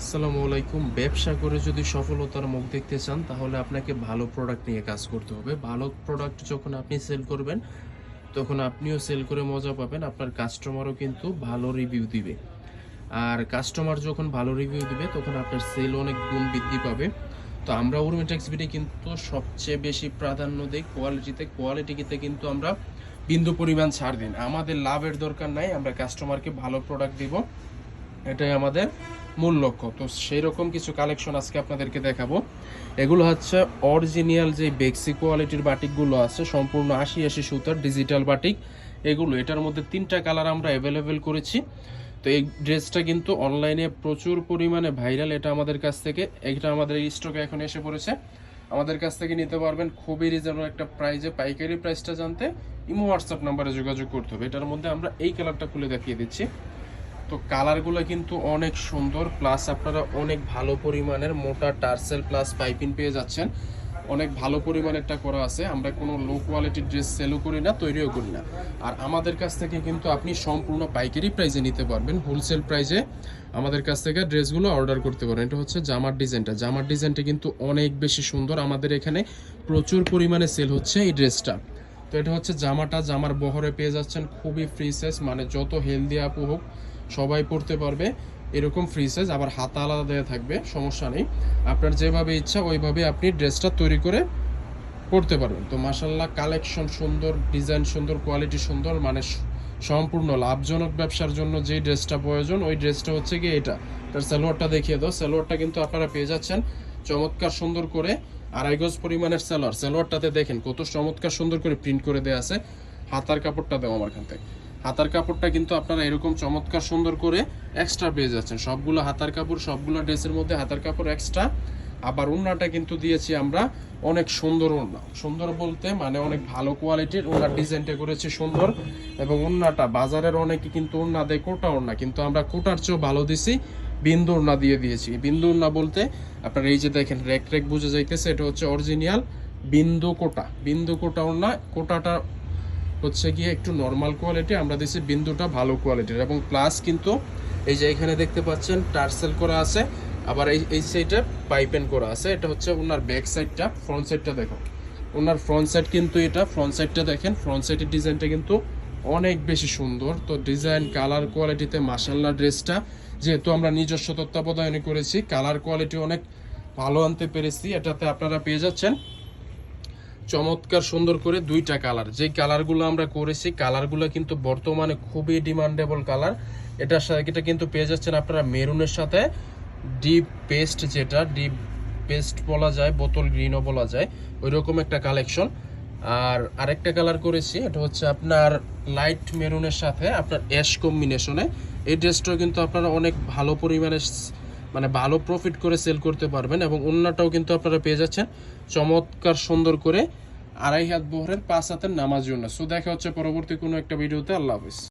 আসসালামু আলাইকুম। ব্যবসা করে যদি সফলতার মুখ দেখতে চান তাহলে আপনাকে ভালো প্রোডাক্ট নিয়ে কাজ করতে হবে। ভালো প্রোডাক্ট যখন আপনি সেল করবেন তখন আপনিও সেল করে মজা পাবেন, আপনার কাস্টমারও কিন্তু ভালো রিভিউ দিবে। আর কাস্টমার যখন ভালো রিভিউ দিবে তখন আপনার সেল অনেক গুণ বৃদ্ধি পাবে। তো আমরা উর্মিটেক্স বিডি কিন্তু সবচেয়ে বেশি প্রাধান্য দিই কোয়ালিটিতে। কোয়ালিটিতে কিন্তু আমরা বিন্দু পরিমাণ ছাড় দিন। আমাদের লাভের দরকার নাই, আমরা কাস্টমারকে ভালো প্রোডাক্ট দিব, এটাই আমাদের মূল লক্ষ্য। তো সেই রকম কিছু কালেকশন আজকে আপনাদেরকে দেখাবো। এগুলো হচ্ছে অরিজিনাল যে বেক্সি কোয়ালিটির বাটিকগুলো আছে, সম্পূর্ণ ৮০ সুতার ডিজিটাল বাটিক। এটার মধ্যে 3টা কালার আমরা অ্যাভেলেবেল করেছি। তো এই ড্রেসটা কিন্তু অনলাইনে প্রচুর পরিমাণে ভাইরাল। এটা আমাদের স্টকে এখন এসে পড়েছে। আমাদের কাছ থেকে নিতে পারবেন খুবই রিজনেবল একটা প্রাইসে। পাইকারি প্রাইসটা জানতে ইমো হোয়াটসঅ্যাপ নাম্বারে যোগাযোগ করতে হবে। এটার মধ্যে আমরা এই কালারটা খুলে দেখিয়ে দিচ্ছি। তো কালারগুলো কিন্তু অনেক সুন্দর, প্লাস আপনারা অনেক ভালো পরিমাণের মোটা টার্সেল প্লাস পাইপিং পেয়ে যাচ্ছেন। অনেক ভালো পরিমাণেরটা করা আছে। আমরা কোনো লো কোয়ালিটির ড্রেস সেলও করি না, তৈরিও করি না। আর আমাদের কাছ থেকে কিন্তু আপনি সম্পূর্ণ পাইকারি প্রাইসে নিতে পারবেন, হোলসেল প্রাইসে আমাদের কাছ থেকে ড্রেসগুলো অর্ডার করতে পারেন। এটা হচ্ছে জামার ডিজাইনটা কিন্তু অনেক বেশি সুন্দর। আমাদের এখানে প্রচুর পরিমাণে সেল হচ্ছে এই ড্রেসটা। তো এটা হচ্ছে জামার বহরে পেয়ে যাচ্ছেন খুবই ফ্রি সাইজ, মানে যত হেলদি আপু হোক সবাই পড়তে পারবে এরকম ফ্রি সাইজ। আবার হাতা আলাদা দেওয়া থাকবে, সমস্যা নেই। আপনার যেভাবে ইচ্ছা ওইভাবে আপনি ড্রেসটা তৈরি করে পড়তে পারবেন। তো মাশাল্লাহ, কালেকশন সুন্দর, ডিজাইন সুন্দর, কোয়ালিটি সুন্দর, মানে সম্পূর্ণ লাভজনক ব্যবসার জন্য যে ড্রেসটা প্রয়োজন ওই ড্রেসটা হচ্ছে কি এটা। তার সালোয়ারটা দেখিয়ে দাও। সালোয়ারটা কিন্তু আপনারা পেয়ে যাচ্ছেন চমৎকার সুন্দর করে 2.5 গজ পরিমাণের সালোয়ারটাতে দেখেন কত চমৎকার সুন্দর করে প্রিন্ট করে দেওয়া আছে। হাতার কাপড়টা দেওয়া আমার এখান থেকে, হাতার কাপড়টা কিন্তু আপনারা এরকম চমৎকার সুন্দর করে এক্সট্রা পেয়ে যাচ্ছেন। সবগুলো হাতার কাপড়, সবগুলো ড্রেসের মধ্যে হাতার কাপড় এক্সট্রা। আবার ওড়নাটা কিন্তু দিয়েছি আমরা অনেক সুন্দর ওড়না। সুন্দর বলতে মানে অনেক ভালো কোয়ালিটির ওড়নার ডিজাইনটা করেছি সুন্দর। এবং ওড়নাটা বাজারের অনেকে কিন্তু ওড়না দেয় কোটা ওড়না, কিন্তু আমরা কোটার চেয়েও ভালো দিছি, বিন্দু ওড়না দিয়ে দিয়েছি। বিন্দু ওড়না বলতে আপনারা এই যে দেখেন রেক বুঝে যাইতেছে, এটা হচ্ছে অরিজিনাল বিন্দু কোটা ওড়না। কোটাটা হচ্ছে গিয়ে একটু নর্মাল কোয়ালিটি, আমরা দিচ্ছি বিন্দুটা ভালো কোয়ালিটির। এবং প্লাস কিন্তু এই যে এখানে দেখতে পাচ্ছেন টার্সেল করা আছে, আবার এই সাইডে পাইপেন করা আছে। এটা হচ্ছে ওনার ব্যাক সাইডটা। ফ্রন্ট সাইডটা দেখো, ওনার ফ্রন্ট সাইড কিন্তু এটা, ফ্রন্ট সাইডটা দেখেন, ফ্রন্ট সাইডের ডিজাইনটা কিন্তু অনেক বেশি সুন্দর। তো ডিজাইন কালার কোয়ালিটিতে মাশাআল্লাহ, ড্রেসটা যেহেতু আমরা নিজস্ব তত্ত্বাবধানে করেছি, কালার কোয়ালিটি অনেক ভালো আনতে পেরেছি। এটাতে আপনারা পেয়ে যাচ্ছেন চমৎকার সুন্দর করে 2টা কালার। যে কালারগুলো আমরা করেছি কালারগুলো কিন্তু বর্তমানে খুবই ডিমান্ডেবল কালার। এটা কিন্তু পেয়ে যাচ্ছেন আপনারা মেরুনের সাথে ডিপ পেস্ট, যেটা ডিপ পেস্ট বলা যায়, বোতল গ্রিনও বলা যায়, ওই রকম একটা কালেকশন। আর আরেকটা কালার করেছি, এটা হচ্ছে আপনার লাইট মেরুনের সাথে আপনার অ্যাশ কম্বিনেশনে। এই ড্রেসটাও কিন্তু আপনারা অনেক ভালো পরিমাণে মানে ভালো প্রফিট করে সেল করতে পারবেন। এবং ওড়নাটাও কিন্তু আপনারা পেয়ে যাচ্ছেন চমৎকার সুন্দর করে 2.5 হাত বহরের 5 হাতের নামাজ জন্য। সো দেখা হচ্ছে পরবর্তী কোনো একটা ভিডিওতে। আল্লাহ হাফিজ।